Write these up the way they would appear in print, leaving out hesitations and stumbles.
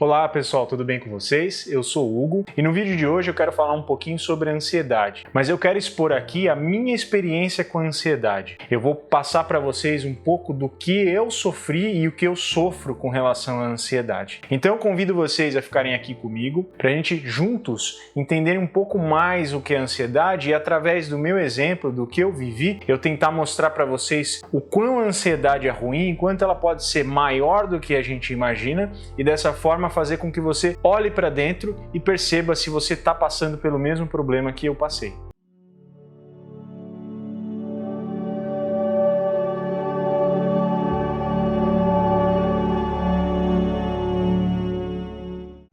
Olá pessoal, tudo bem com vocês? Eu sou o Hugo e no vídeo de hoje eu quero falar um pouquinho sobre a ansiedade, mas eu quero expor aqui a minha experiência com a ansiedade. Eu vou passar para vocês um pouco do que eu sofri e o que eu sofro com relação à ansiedade. Então eu convido vocês a ficarem aqui comigo para a gente juntos entenderem um pouco mais o que é ansiedade e através do meu exemplo, do que eu vivi, eu tentar mostrar para vocês o quão a ansiedade é ruim, quanto ela pode ser maior do que a gente imagina e dessa forma fazer com que você olhe para dentro e perceba se você está passando pelo mesmo problema que eu passei.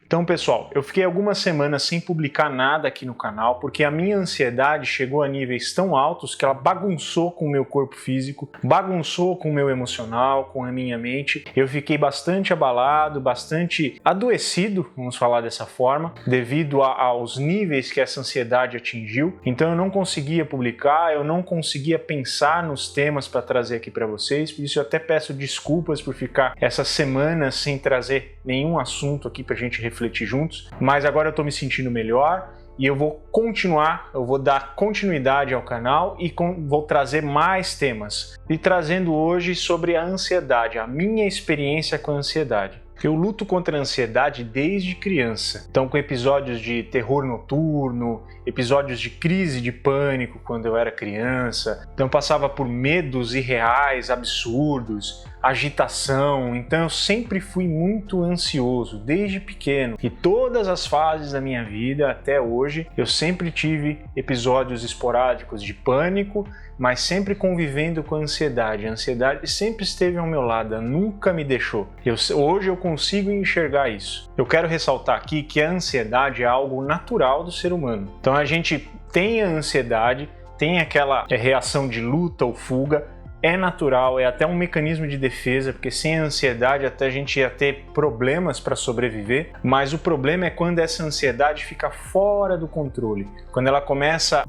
Então, pessoal, eu fiquei algumas semanas sem publicar nada aqui no canal porque a minha ansiedade chegou a níveis tão altos que ela bagunçou com o meu corpo físico, bagunçou com o meu emocional, com a minha mente. Eu fiquei bastante abalado, bastante adoecido, vamos falar dessa forma, devido aos níveis que essa ansiedade atingiu. Então eu não conseguia publicar, eu não conseguia pensar nos temas para trazer aqui para vocês, por isso eu até peço desculpas por ficar essas semanas sem trazer nenhum assunto aqui para a gente refletir juntos, mas agora eu estou me sentindo melhor e eu vou continuar, eu vou dar continuidade ao canal e vou trazer mais temas. E trazendo hoje sobre a ansiedade, a minha experiência com a ansiedade. Eu luto contra a ansiedade desde criança, então com episódios de terror noturno, episódios de crise de pânico quando eu era criança, então eu passava por medos irreais, absurdos, agitação, então eu sempre fui muito ansioso desde pequeno e todas as fases da minha vida até hoje eu sempre tive episódios esporádicos de pânico, mas sempre convivendo com a ansiedade. A ansiedade sempre esteve ao meu lado, ela nunca me deixou. Hoje eu consigo enxergar isso. Eu quero ressaltar aqui que a ansiedade é algo natural do ser humano. Então a gente tem a ansiedade, tem aquela reação de luta ou fuga, é natural, é até um mecanismo de defesa, porque sem a ansiedade até a gente ia ter problemas para sobreviver, mas o problema é quando essa ansiedade fica fora do controle, quando ela começa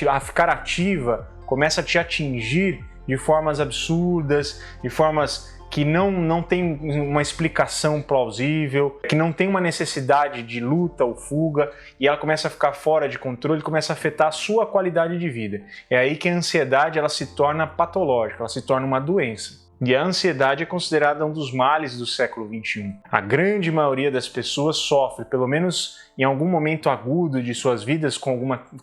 a ficar ativa, começa a te atingir de formas absurdas, de formas que não tem uma explicação plausível, que não tem uma necessidade de luta ou fuga, e ela começa a ficar fora de controle, começa a afetar a sua qualidade de vida. É aí que a ansiedade ela se torna patológica, ela se torna uma doença. E a ansiedade é considerada um dos males do século XXI. A grande maioria das pessoas sofre, pelo menos em algum momento agudo de suas vidas,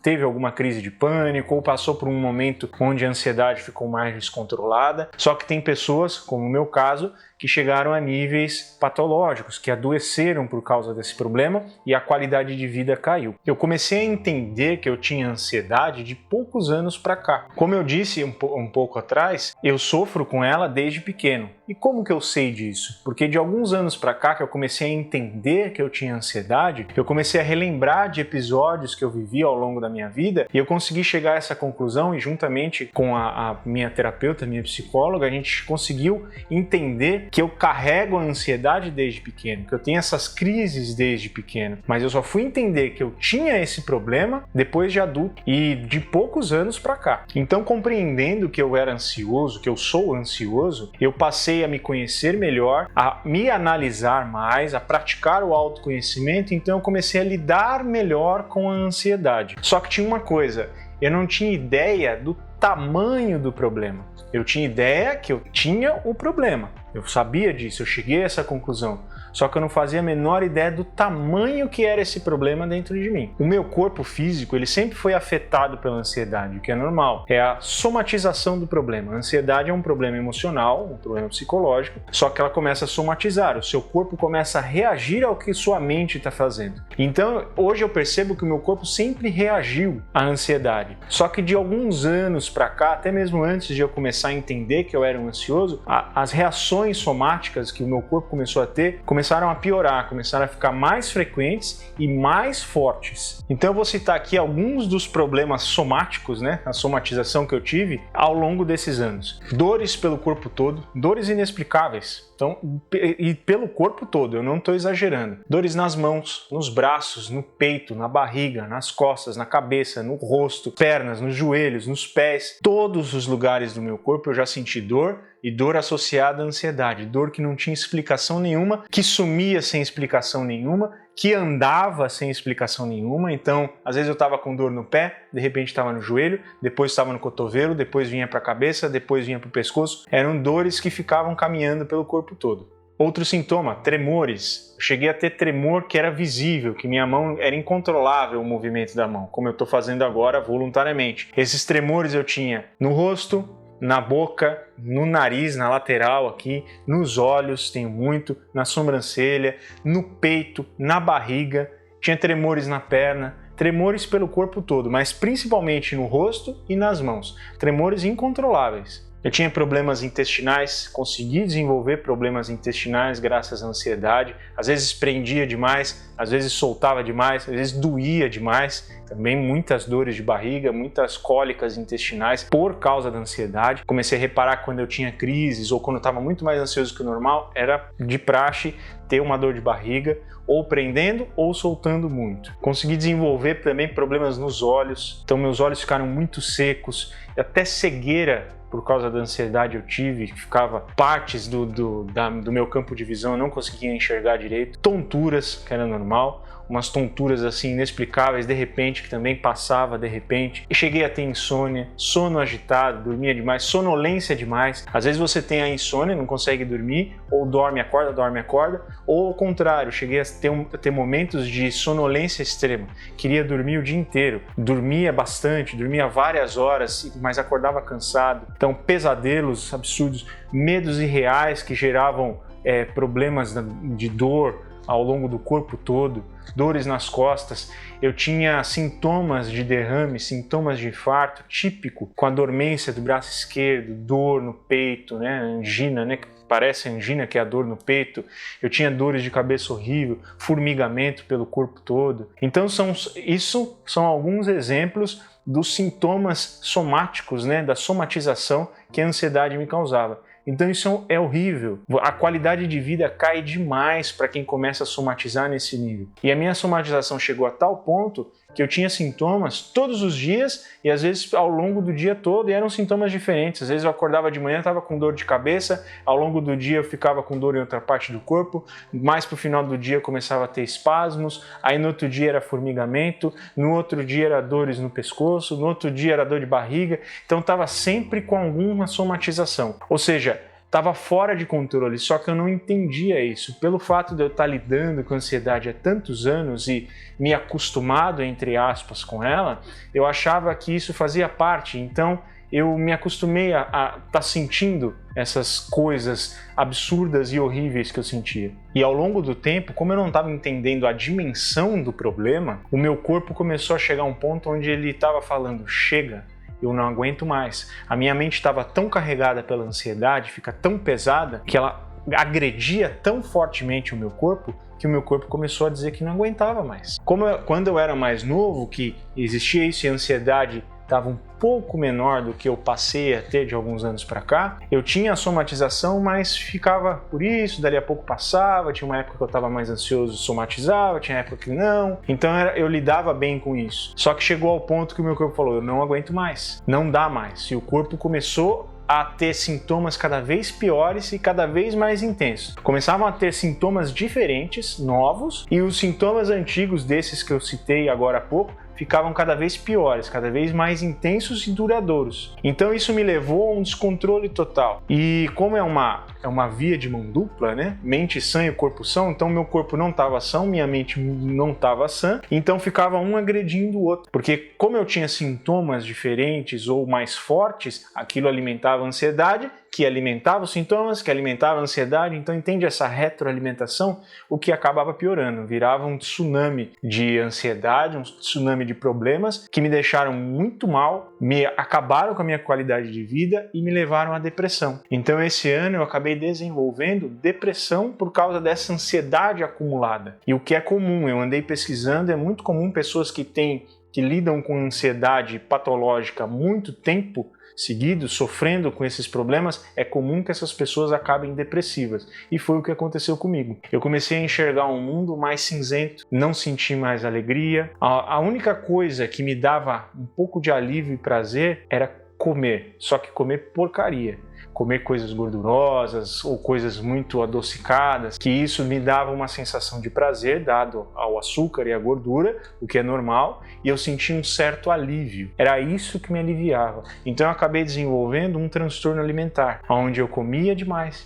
teve alguma crise de pânico ou passou por um momento onde a ansiedade ficou mais descontrolada. Só que tem pessoas, como no meu caso, que chegaram a níveis patológicos, que adoeceram por causa desse problema e a qualidade de vida caiu. Eu comecei a entender que eu tinha ansiedade de poucos anos para cá. Como eu disse um pouco atrás, eu sofro com ela desde pequeno. E como que eu sei disso? Porque de alguns anos para cá que eu comecei a entender que eu tinha ansiedade, eu comecei a relembrar de episódios que eu vivi ao longo da minha vida e eu consegui chegar a essa conclusão e juntamente com a minha terapeuta, minha psicóloga, a gente conseguiu entender que eu carrego a ansiedade desde pequeno, que eu tenho essas crises desde pequeno, mas eu só fui entender que eu tinha esse problema depois de adulto e de poucos anos para cá. Então, compreendendo que eu era ansioso, que eu sou ansioso, eu passei a me conhecer melhor, a me analisar mais, a praticar o autoconhecimento, então eu comecei a lidar melhor com a ansiedade. Só que tinha uma coisa, eu não tinha ideia do tamanho do problema. Eu tinha ideia que eu tinha o problema. Eu sabia disso, eu cheguei a essa conclusão. Só que eu não fazia a menor ideia do tamanho que era esse problema dentro de mim. O meu corpo físico, ele sempre foi afetado pela ansiedade, o que é normal. É a somatização do problema. A ansiedade é um problema emocional, um problema psicológico, só que ela começa a somatizar. O seu corpo começa a reagir ao que sua mente está fazendo. Então, hoje eu percebo que o meu corpo sempre reagiu à ansiedade. Só que de alguns anos para cá, até mesmo antes de eu começar a entender que eu era um ansioso, as reações somáticas que o meu corpo começou a ter, começaram a piorar, começaram a ficar mais frequentes e mais fortes. Então eu vou citar aqui alguns dos problemas somáticos, né, a somatização que eu tive ao longo desses anos. Dores pelo corpo todo, dores inexplicáveis. Então, e pelo corpo todo, eu não estou exagerando. Dores nas mãos, nos braços, no peito, na barriga, nas costas, na cabeça, no rosto, pernas, nos joelhos, nos pés. Todos os lugares do meu corpo eu já senti dor e dor associada à ansiedade, dor que não tinha explicação nenhuma, que sumia sem explicação nenhuma, que andava sem explicação nenhuma. Então, às vezes eu estava com dor no pé, de repente estava no joelho, depois estava no cotovelo, depois vinha para a cabeça, depois vinha para o pescoço. Eram dores que ficavam caminhando pelo corpo todo. Outro sintoma, tremores. Eu cheguei a ter tremor que era visível, que minha mão era incontrolável o movimento da mão, como eu estou fazendo agora voluntariamente. Esses tremores eu tinha no rosto, na boca, no nariz, na lateral aqui, nos olhos, tenho muito, na sobrancelha, no peito, na barriga, tinha tremores na perna, tremores pelo corpo todo, mas principalmente no rosto e nas mãos, tremores incontroláveis. Eu tinha problemas intestinais, consegui desenvolver problemas intestinais graças à ansiedade. Às vezes prendia demais, às vezes soltava demais, às vezes doía demais. Também muitas dores de barriga, muitas cólicas intestinais por causa da ansiedade. Comecei a reparar que quando eu tinha crises ou quando eu estava muito mais ansioso que o normal, era de praxe ter uma dor de barriga, ou prendendo ou soltando muito. Consegui desenvolver também problemas nos olhos, então meus olhos ficaram muito secos, até cegueira por causa da ansiedade eu tive, ficava partes do meu campo de visão, eu não conseguia enxergar direito, tonturas, que era normal, umas tonturas assim inexplicáveis, de repente, que também passava de repente, e cheguei a ter insônia, sono agitado, dormia demais, sonolência demais. Às vezes você tem a insônia, não consegue dormir, ou dorme, acorda, ou ao contrário, cheguei a ter momentos de sonolência extrema, queria dormir o dia inteiro, dormia bastante, dormia várias horas, mas acordava cansado. Então, pesadelos absurdos, medos irreais que geravam problemas de dor ao longo do corpo todo, dores nas costas. Eu tinha sintomas de derrame, sintomas de infarto, típico, com a dormência do braço esquerdo, dor no peito, né, angina, né, que parece angina, que é a dor no peito. Eu tinha dores de cabeça horrível, formigamento pelo corpo todo. Então, isso são alguns exemplos dos sintomas somáticos, né, da somatização que a ansiedade me causava. Então isso é horrível. A qualidade de vida cai demais para quem começa a somatizar nesse nível. E a minha somatização chegou a tal ponto que eu tinha sintomas todos os dias e às vezes ao longo do dia todo, e eram sintomas diferentes. Às vezes eu acordava de manhã, estava com dor de cabeça, ao longo do dia eu ficava com dor em outra parte do corpo, mais pro final do dia eu começava a ter espasmos, aí no outro dia era formigamento, no outro dia era dores no pescoço, no outro dia era dor de barriga. Então estava sempre com alguma somatização. Ou seja, estava fora de controle, só que eu não entendia isso. Pelo fato de eu estar lidando com ansiedade há tantos anos e me acostumado, entre aspas, com ela, eu achava que isso fazia parte. Então eu me acostumei a estar sentindo essas coisas absurdas e horríveis que eu sentia. E ao longo do tempo, como eu não estava entendendo a dimensão do problema, o meu corpo começou a chegar a um ponto onde ele estava falando: chega, eu não aguento mais. A minha mente estava tão carregada pela ansiedade, fica tão pesada, que ela agredia tão fortemente o meu corpo, que o meu corpo começou a dizer que não aguentava mais. Quando eu era mais novo, que existia isso e a ansiedade estava um pouco menor do que eu passei a ter de alguns anos para cá, eu tinha a somatização, mas ficava por isso, dali a pouco passava, tinha uma época que eu estava mais ansioso, somatizava, tinha época que não, então eu lidava bem com isso. Só que chegou ao ponto que o meu corpo falou: eu não aguento mais, não dá mais, e o corpo começou a ter sintomas cada vez piores e cada vez mais intensos. Começavam a ter sintomas diferentes, novos, e os sintomas antigos desses que eu citei agora há pouco ficavam cada vez piores, cada vez mais intensos e duradouros. Então isso me levou a um descontrole total. E como é uma via de mão dupla, né? Mente sã e corpo são, então meu corpo não estava são, minha mente não estava sã, então ficava um agredindo o outro. Porque como eu tinha sintomas diferentes ou mais fortes, aquilo alimentava a ansiedade, que alimentava os sintomas, que alimentava a ansiedade. Então entende essa retroalimentação, o que acabava piorando, virava um tsunami de ansiedade, um tsunami de problemas que me deixaram muito mal, acabaram com a minha qualidade de vida e me levaram à depressão. Então esse ano eu acabei desenvolvendo depressão por causa dessa ansiedade acumulada. E o que é comum, eu andei pesquisando, é muito comum pessoas que lidam com ansiedade patológica há muito tempo seguido, sofrendo com esses problemas, é comum que essas pessoas acabem depressivas. E foi o que aconteceu comigo. Eu comecei a enxergar um mundo mais cinzento, não senti mais alegria. A única coisa que me dava um pouco de alívio e prazer era comer, só que comer porcaria. comer coisas gordurosas ou coisas muito adocicadas, que isso me dava uma sensação de prazer dado ao açúcar e à gordura, o que é normal, e eu sentia um certo alívio. Era isso que me aliviava. Então eu acabei desenvolvendo um transtorno alimentar, onde eu comia demais.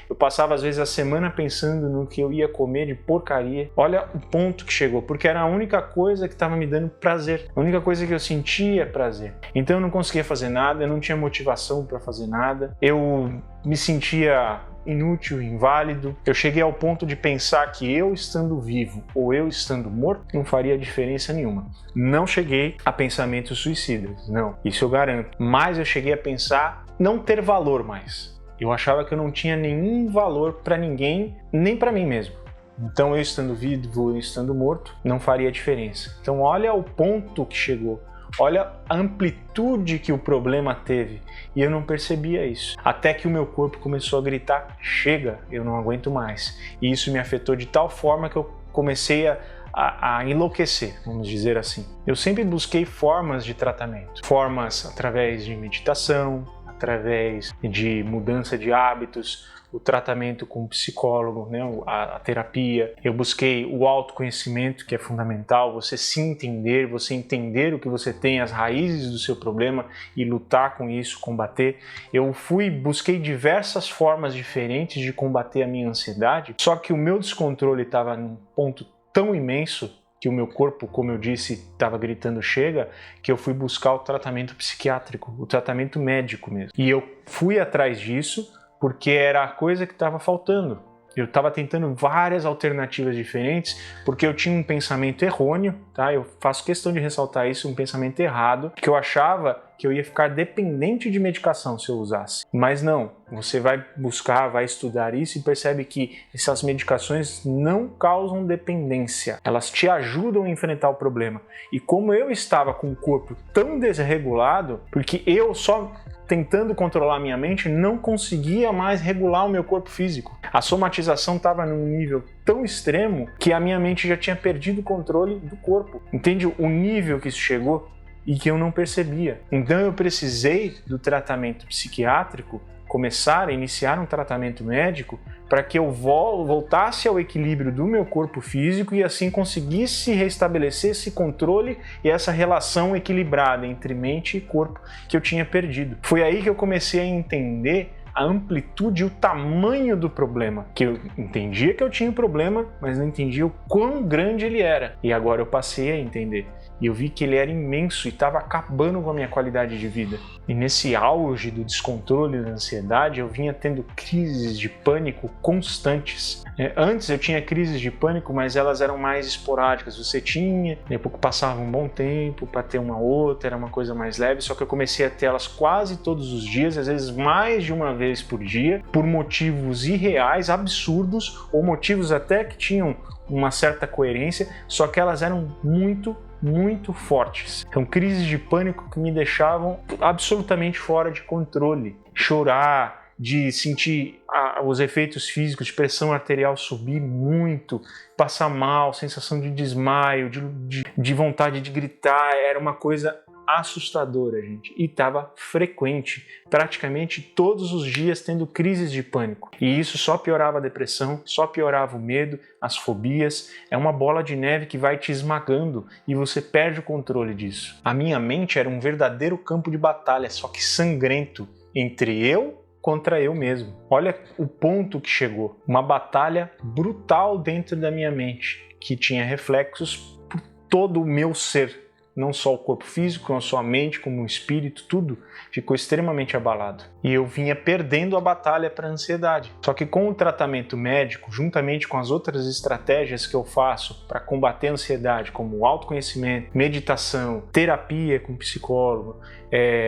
Eu passava às vezes a semana pensando no que eu ia comer de porcaria. Olha o ponto que chegou, porque era a única coisa que estava me dando prazer, a única coisa que eu sentia prazer. Então eu não conseguia fazer nada, eu não tinha motivação para fazer nada, eu me sentia inútil, inválido. Eu cheguei ao ponto de pensar que eu estando vivo ou eu estando morto não faria diferença nenhuma. Não cheguei a pensamentos suicidas, não, isso eu garanto. Mas eu cheguei a pensar não ter valor mais. Eu achava que eu não tinha nenhum valor para ninguém, nem para mim mesmo. Então eu estando vivo e estando morto não faria diferença. Então olha o ponto que chegou. Olha a amplitude que o problema teve e eu não percebia isso. Até que o meu corpo começou a gritar, chega, eu não aguento mais. E isso me afetou de tal forma que eu comecei a enlouquecer, vamos dizer assim. Eu sempre busquei formas de tratamento. Formas através de meditação, através de mudança de hábitos, o tratamento com o psicólogo, né, a terapia. Eu busquei o autoconhecimento, que é fundamental, você se entender, você entender o que você tem, as raízes do seu problema e lutar com isso, combater. Eu busquei diversas formas diferentes de combater a minha ansiedade, só que o meu descontrole estava num ponto tão imenso que o meu corpo, como eu disse, estava gritando chega, que eu fui buscar o tratamento psiquiátrico, o tratamento médico mesmo. E eu fui atrás disso, porque era a coisa que estava faltando. Eu estava tentando várias alternativas diferentes, porque eu tinha um pensamento errôneo, tá? Eu faço questão de ressaltar isso, um pensamento errado, que eu achava que eu ia ficar dependente de medicação se eu usasse. Mas não, você vai buscar, vai estudar isso e percebe que essas medicações não causam dependência. Elas te ajudam a enfrentar o problema. E como eu estava com o corpo tão desregulado, porque eu só tentando controlar a minha mente, não conseguia mais regular o meu corpo físico. A somatização estava num nível tão extremo que a minha mente já tinha perdido o controle do corpo. Entende o nível que isso chegou? E que eu não percebia. Então eu precisei do tratamento psiquiátrico, iniciar um tratamento médico para que eu voltasse ao equilíbrio do meu corpo físico e assim conseguisse restabelecer esse controle e essa relação equilibrada entre mente e corpo que eu tinha perdido. Foi aí que eu comecei a entender a amplitude e o tamanho do problema, que eu entendia que eu tinha um problema, mas não entendia o quão grande ele era. E agora eu passei a entender. E eu vi que ele era imenso e estava acabando com a minha qualidade de vida. E nesse auge do descontrole da ansiedade, eu vinha tendo crises de pânico constantes. Antes eu tinha crises de pânico, mas elas eram mais esporádicas. Você tinha, depois passava um bom tempo para ter uma outra, era uma coisa mais leve, só que eu comecei a ter elas quase todos os dias, às vezes mais de uma vez por dia, por motivos irreais, absurdos, ou motivos até que tinham uma certa coerência, só que elas eram muito fortes. Então, crises de pânico que me deixavam absolutamente fora de controle. Chorar, de sentir os efeitos físicos, de pressão arterial subir muito, passar mal, sensação de desmaio, de vontade de gritar, era uma coisa assustadora, gente, e estava frequente, praticamente todos os dias tendo crises de pânico. E isso só piorava a depressão, só piorava o medo, as fobias. É uma bola de neve que vai te esmagando e você perde o controle disso. A minha mente era um verdadeiro campo de batalha, só que sangrento, entre eu contra eu mesmo. Olha o ponto que chegou. Uma batalha brutal dentro da minha mente, que tinha reflexos por todo o meu ser. Não só o corpo físico, não só a mente, como o espírito, tudo ficou extremamente abalado. E eu vinha perdendo a batalha para a ansiedade. Só que com o tratamento médico, juntamente com as outras estratégias que eu faço para combater a ansiedade, como autoconhecimento, meditação, terapia com psicólogo,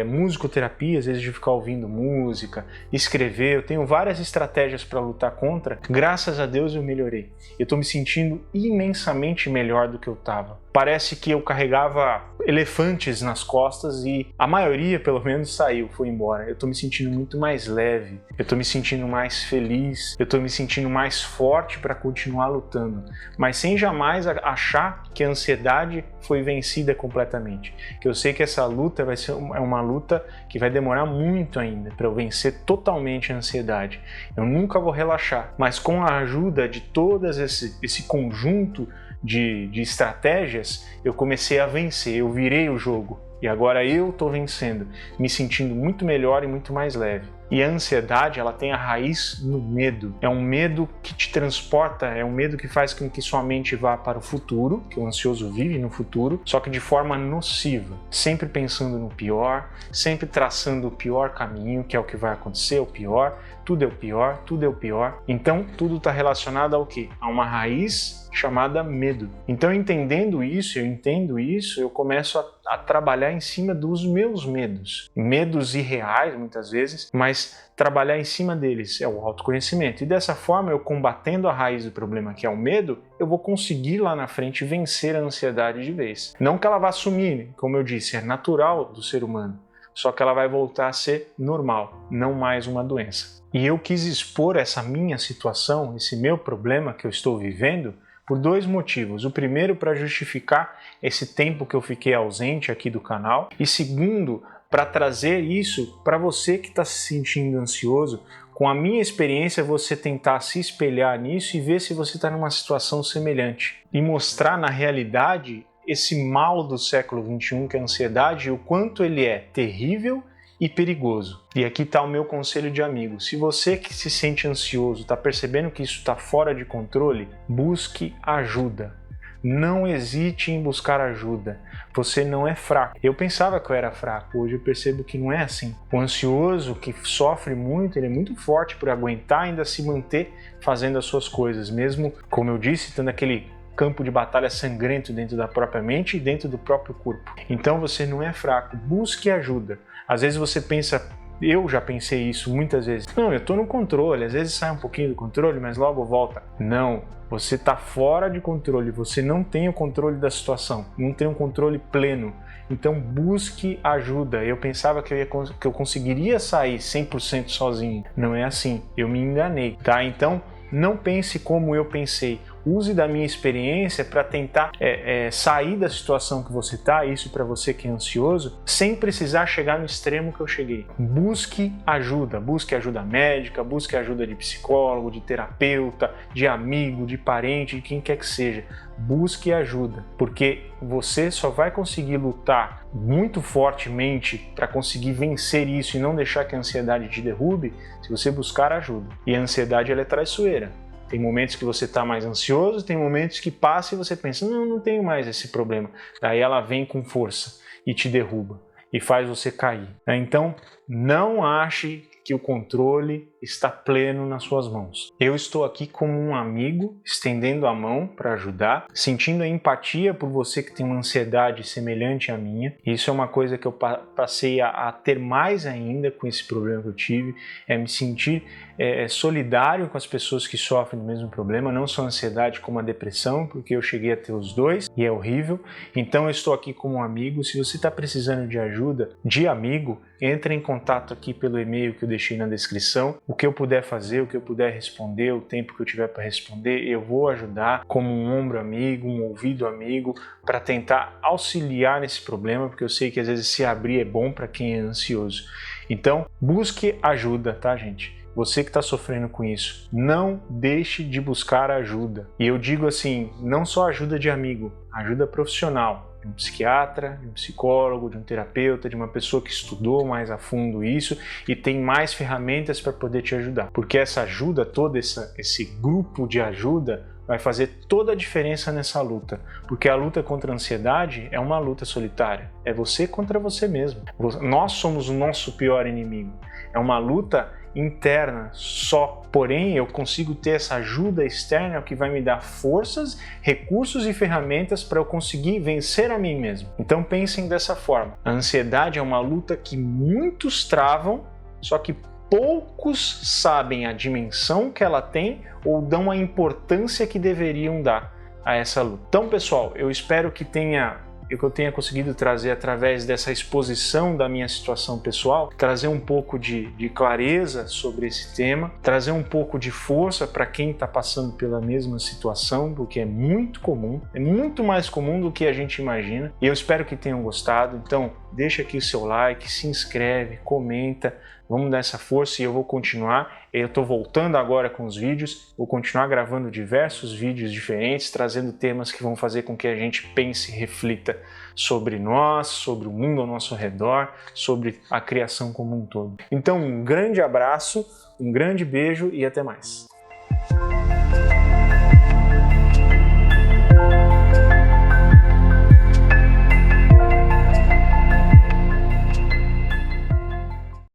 musicoterapia, às vezes de ficar ouvindo música, escrever, eu tenho várias estratégias para lutar contra. Graças a Deus eu melhorei. Eu estou me sentindo imensamente melhor do que eu estava. parece que eu carregava elefantes nas costas e a maioria, pelo menos, saiu, foi embora. Eu tô me sentindo muito mais leve, eu tô me sentindo mais feliz, eu tô me sentindo mais forte para continuar lutando, mas sem jamais achar que a ansiedade foi vencida completamente. Que eu sei que essa luta vai ser uma luta que vai demorar muito ainda para eu vencer totalmente a ansiedade. Eu nunca vou relaxar, mas com a ajuda de todas esse conjunto de estratégias, eu comecei a vencer, eu virei o jogo e agora eu tô vencendo, me sentindo muito melhor e muito mais leve. E a ansiedade, ela tem a raiz no medo. É um medo que te transporta, é um medo que faz com que sua mente vá para o futuro, que o ansioso vive no futuro, só que de forma nociva, sempre pensando no pior, sempre traçando o pior caminho, que é o que vai acontecer, o pior, tudo é o pior, tudo é o pior. Então, tudo está relacionado ao quê? A uma raiz chamada medo. Então, entendendo isso, eu entendo isso, eu começo a trabalhar em cima dos meus medos. Medos irreais, muitas vezes, mas trabalhar em cima deles é o autoconhecimento. E dessa forma, eu combatendo a raiz do problema, que é o medo, eu vou conseguir lá na frente vencer a ansiedade de vez. Não que ela vá sumir, como eu disse, é natural do ser humano. Só que ela vai voltar a ser normal, não mais uma doença. E eu quis expor essa minha situação, esse meu problema que eu estou vivendo, por dois motivos. O primeiro, para justificar esse tempo que eu fiquei ausente aqui do canal. E segundo, para trazer isso para você que está se sentindo ansioso. Com a minha experiência, você tentar se espelhar nisso e ver se você está numa situação semelhante. E mostrar na realidade esse mal do século XXI, que é a ansiedade, e o quanto ele é terrível e perigoso. E aqui está o meu conselho de amigo. Se você que se sente ansioso está percebendo que isso está fora de controle, busque ajuda. Não hesite em buscar ajuda. Você não é fraco. Eu pensava que eu era fraco, hoje eu percebo que não é assim. O ansioso que sofre muito, ele é muito forte por aguentar ainda se manter fazendo as suas coisas, mesmo, como eu disse, tendo aquele campo de batalha sangrento dentro da própria mente e dentro do próprio corpo. Então você não é fraco, busque ajuda. Às vezes você pensa, eu já pensei isso muitas vezes, não, eu estou no controle, às vezes sai um pouquinho do controle, mas logo volta. Não, você está fora de controle, você não tem o controle da situação, não tem um controle pleno. Então busque ajuda. Eu pensava que eu conseguiria sair 100% sozinho. Não é assim, eu me enganei, tá? Então não pense como eu pensei. Use da minha experiência para tentar sair da situação que você está, isso para você que é ansioso, sem precisar chegar no extremo que eu cheguei. Busque ajuda médica, busque ajuda de psicólogo, de terapeuta, de amigo, de parente, de quem quer que seja. Busque ajuda, porque você só vai conseguir lutar muito fortemente para conseguir vencer isso e não deixar que a ansiedade te derrube se você buscar ajuda. E a ansiedade, ela é traiçoeira. Tem momentos que você está mais ansioso, tem momentos que passa e você pensa, não tenho mais esse problema. Daí ela vem com força e te derruba e faz você cair. Então, não ache que o controle está pleno nas suas mãos. Eu estou aqui como um amigo, estendendo a mão para ajudar, sentindo a empatia por você que tem uma ansiedade semelhante à minha. Isso é uma coisa que eu passei a ter mais ainda com esse problema que eu tive, é me sentir solidário com as pessoas que sofrem do mesmo problema, não só a ansiedade como a depressão, porque eu cheguei a ter os dois e é horrível. Então eu estou aqui como um amigo. Se você está precisando de ajuda de amigo, entre em contato aqui pelo e-mail que eu deixei na descrição. O que eu puder fazer, o que eu puder responder, o tempo que eu tiver para responder, eu vou ajudar como um ombro amigo, um ouvido amigo, para tentar auxiliar nesse problema, porque eu sei que às vezes se abrir é bom para quem é ansioso. Então, busque ajuda, tá, gente? Você que está sofrendo com isso, não deixe de buscar ajuda. E eu digo assim, não só ajuda de amigo, ajuda profissional. De um psiquiatra, de um psicólogo, de um terapeuta, de uma pessoa que estudou mais a fundo isso e tem mais ferramentas para poder te ajudar. Porque essa ajuda toda, esse grupo de ajuda vai fazer toda a diferença nessa luta. Porque a luta contra a ansiedade é uma luta solitária. É você contra você mesmo. Nós somos o nosso pior inimigo. É uma luta interna só, porém eu consigo ter essa ajuda externa que vai me dar forças, recursos e ferramentas para eu conseguir vencer a mim mesmo. Então pensem dessa forma, a ansiedade é uma luta que muitos travam, só que poucos sabem a dimensão que ela tem ou dão a importância que deveriam dar. a essa luta. Então, pessoal, eu espero que eu tenha conseguido trazer, através dessa exposição da minha situação pessoal, trazer um pouco de clareza sobre esse tema, trazer um pouco de força para quem está passando pela mesma situação, porque é muito comum, é muito mais comum do que a gente imagina. E eu espero que tenham gostado. Então, deixa aqui o seu like, se inscreve, comenta, vamos dar essa força e eu vou continuar. Eu estou voltando agora com os vídeos, vou continuar gravando diversos vídeos diferentes, trazendo temas que vão fazer com que a gente pense e reflita sobre nós, sobre o mundo ao nosso redor, sobre a criação como um todo. Então, um grande abraço, um grande beijo e até mais.